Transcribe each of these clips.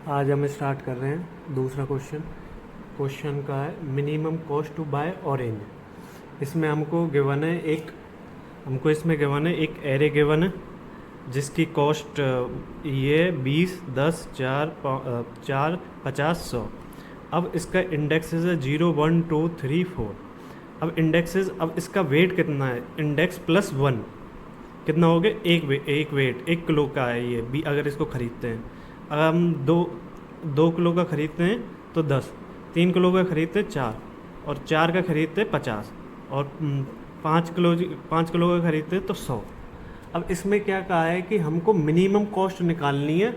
आज हम स्टार्ट कर रहे हैं दूसरा क्वेश्चन। क्वेश्चन का है minimum cost to buy orange. इसमें इसमें गिवन है एक एरे गिवन है जिसकी कॉस्ट ये 20, 10, 4, 50, 100। अब इसका इंडेक्सेस है 0, 1, 2, 3, 4। अब इसका वेट कितना है? इंडेक्स प्लस 1 कितना हो गया? एक वेट 1 किलो का है ये भी। अगर इसको ख़रीदते हैं, अगर हम 2 किलो का ख़रीदते हैं तो 10, 3 किलो का ख़रीदते हैं 4, और 4 का ख़रीदते हैं 50, और 5 किलो का ख़रीदते हैं तो 100। अब इसमें क्या कहा है कि हमको मिनिमम कॉस्ट निकालनी है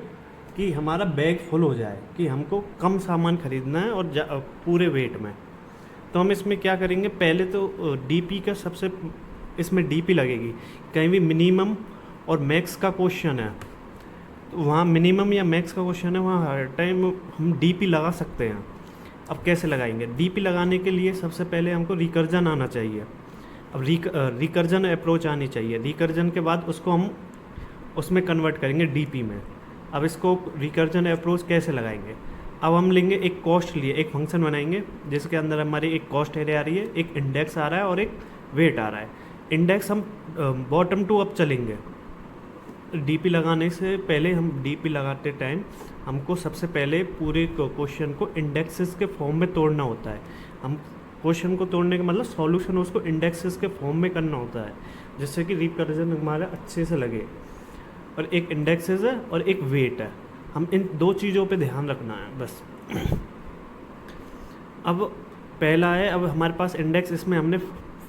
कि हमारा बैग फुल हो जाए, कि हमको कम सामान ख़रीदना है और पूरे वेट में। तो हम इसमें क्या करेंगे, पहले तो डीपी का इसमें डीपी लगेगी। कहीं भी मिनिमम और मैक्स का क्वेश्चन है तो वहाँ मिनिमम या मैक्स का क्वेश्चन है, वहाँ हर टाइम हम डीपी लगा सकते हैं। अब कैसे लगाएंगे? डीपी लगाने के लिए सबसे पहले हमको रिकर्जन आना चाहिए। अब रिकर्जन अप्रोच आनी चाहिए। रिकर्जन के बाद उसको हम उसमें कन्वर्ट करेंगे डीपी में। अब इसको रिकर्जन अप्रोच कैसे लगाएंगे? अब हम लेंगे एक कॉस्ट लिए, एक फंक्शन बनाएंगे जिसके अंदर हमारी एक कॉस्ट एरे आ रही है, एक इंडेक्स आ रहा है और एक वेट आ रहा है। इंडेक्स हम बॉटम टू अप चलेंगे। डीपी लगाने से पहले, हम डीपी लगाते टाइम हमको सबसे पहले पूरे क्वेश्चन को इंडेक्सेस के फॉर्म में तोड़ना होता है। हम क्वेश्चन को तोड़ने का मतलब सॉल्यूशन उसको इंडेक्सेस के फॉर्म में करना होता है, जिससे कि रिकर्जन हमारा अच्छे से लगे। और एक इंडेक्सेस है और एक वेट है। हम इन दो चीज़ों पे ध्यान रखना है बस। अब पहला है, अब हमारे पास इंडेक्स, इसमें हमने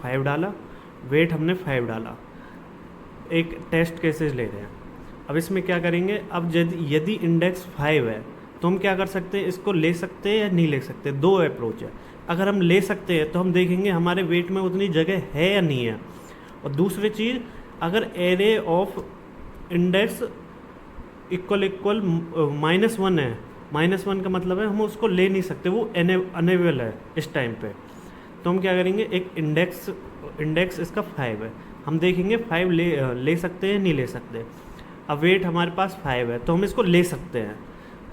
5 डाला, वेट हमने 5 डाला। एक टेस्ट केसेस ले रहे हैं। अब इसमें क्या करेंगे, अब यदि इंडेक्स 5 है तो हम क्या कर सकते हैं, इसको ले सकते हैं या नहीं ले सकते। दो अप्रोच है। अगर हम ले सकते हैं तो हम देखेंगे हमारे वेट में उतनी जगह है या नहीं है। और दूसरी चीज़, अगर एरे ऑफ इंडेक्स इक्वल -1 है, -1 का मतलब है हम उसको ले नहीं सकते, वो अनेबल है इस टाइम पे। तो हम क्या करेंगे, एक इंडेक्स इसका 5 है, हम देखेंगे 5 ले सकते हैं नहीं ले सकते। अब वेट हमारे पास 5 है तो हम इसको ले सकते हैं,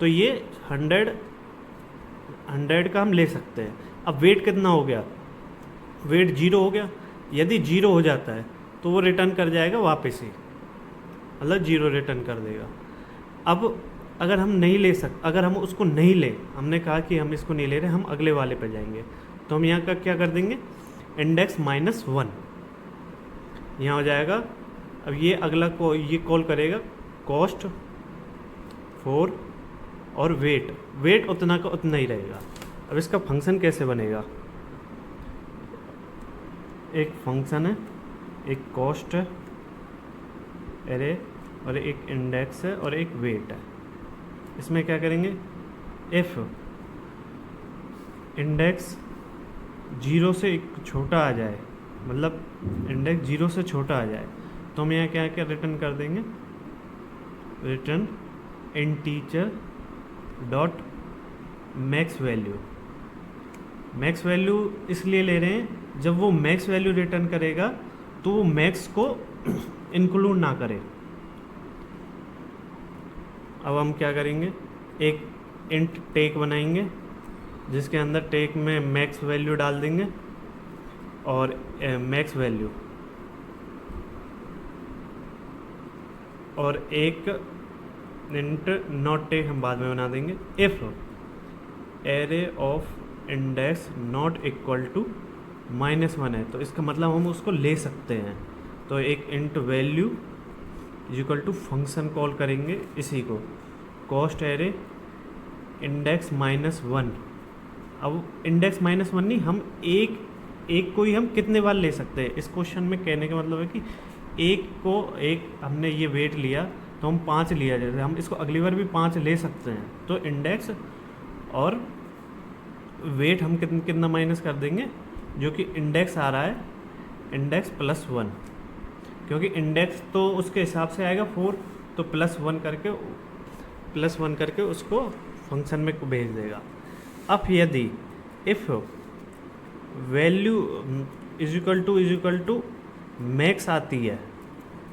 तो ये 100 का हम ले सकते हैं। अब वेट कितना हो गया? वेट 0 हो गया। यदि 0 हो जाता है तो वो रिटर्न कर जाएगा वापस ही, मतलब 0 रिटर्न कर देगा। अब अगर हम नहीं ले अगर हम उसको नहीं ले, हमने कहा कि हम इसको नहीं ले रहे, हम अगले वाले पे जाएंगे, तो हम यहाँ का क्या कर देंगे, इंडेक्स -1 यहाँ हो जाएगा। अब ये अगला को ये कॉल करेगा कॉस्ट 4 और वेट उतना का उतना ही रहेगा। अब इसका फंक्शन कैसे बनेगा? एक फंक्शन है, एक कॉस्ट है एरे, और एक इंडेक्स है और एक वेट है। इसमें क्या करेंगे, इफ़ इंडेक्स 0 से छोटा आ जाए, मतलब इंडेक्स 0 से छोटा आ जाए, तो हम यहाँ क्या क्या रिटर्न कर देंगे, return integer dot max value. Max value इसलिए ले रहे हैं, जब वो मैक्स वैल्यू रिटर्न करेगा तो वो मैक्स को इंक्लूड ना करे। अब हम क्या करेंगे, एक इंट टेक बनाएंगे जिसके अंदर टेक में मैक्स वैल्यू डाल देंगे और मैक्स वैल्यू, और एक इंट नॉट टेक हम बाद में बना देंगे। If array of index not equal to -1 है, तो इसका मतलब हम उसको ले सकते हैं। तो एक int value equal to function call करेंगे इसी को, कॉस्ट एरे इंडेक्स -1। अब इंडेक्स -1 नहीं, हम एक को ही हम कितने बार ले सकते हैं। इस क्वेश्चन में कहने का मतलब है कि एक हमने ये वेट लिया तो हम 5 लिया, जैसे हम इसको अगली बार भी 5 ले सकते हैं। तो इंडेक्स और वेट हम कितना माइनस कर देंगे, जो कि इंडेक्स आ रहा है इंडेक्स +1, क्योंकि इंडेक्स तो उसके हिसाब से आएगा 4, तो +1 करके उसको फंक्शन में भेज देगा। अब यदि if value is equal to max आती है,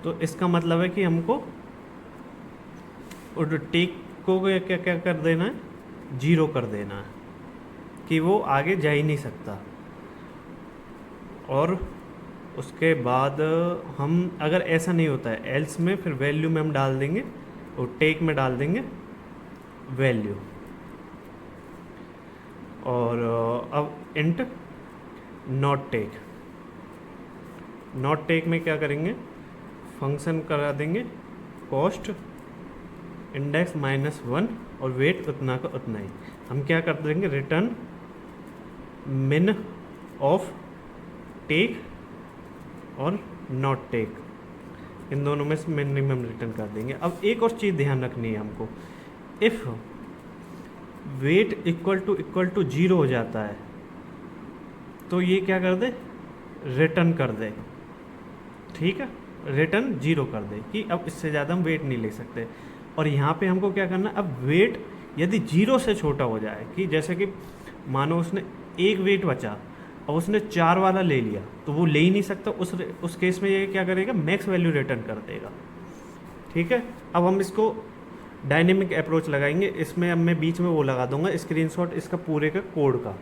तो इसका मतलब है कि हमको टेक को क्या क्या कर देना है, 0 कर देना है कि वो आगे जा ही नहीं सकता। और उसके बाद हम अगर ऐसा नहीं होता है एल्स में, फिर वैल्यू में हम डाल देंगे और टेक में डाल देंगे वैल्यू। और अब इंट नॉट टेक, नॉट टेक में क्या करेंगे, फंक्शन करा देंगे कॉस्ट इंडेक्स -1 और वेट उतना का उतना ही। हम क्या कर देंगे, रिटर्न मिन ऑफ टेक और नॉट टेक, इन दोनों में से मिनिमम रिटर्न कर देंगे। अब एक और चीज़ ध्यान रखनी है हमको, इफ़ वेट इक्वल टू 0 हो जाता है तो ये क्या कर दे, रिटर्न कर दे, ठीक है, रिटर्न 0 कर दे कि अब इससे ज़्यादा हम वेट नहीं ले सकते। और यहाँ पे हमको क्या करना है, अब वेट यदि 0 से छोटा हो जाए, कि जैसे कि मानो उसने एक वेट बचा और उसने 4 वाला ले लिया, तो वो ले ही नहीं सकता, उस केस में ये क्या करेगा, मैक्स वैल्यू रिटर्न कर देगा, ठीक है। अब हम इसको डायनेमिक अप्रोच लगाएंगे, इसमें अब मैं बीच में वो लगा दूंगा स्क्रीनशॉट इसका पूरे का कोड का।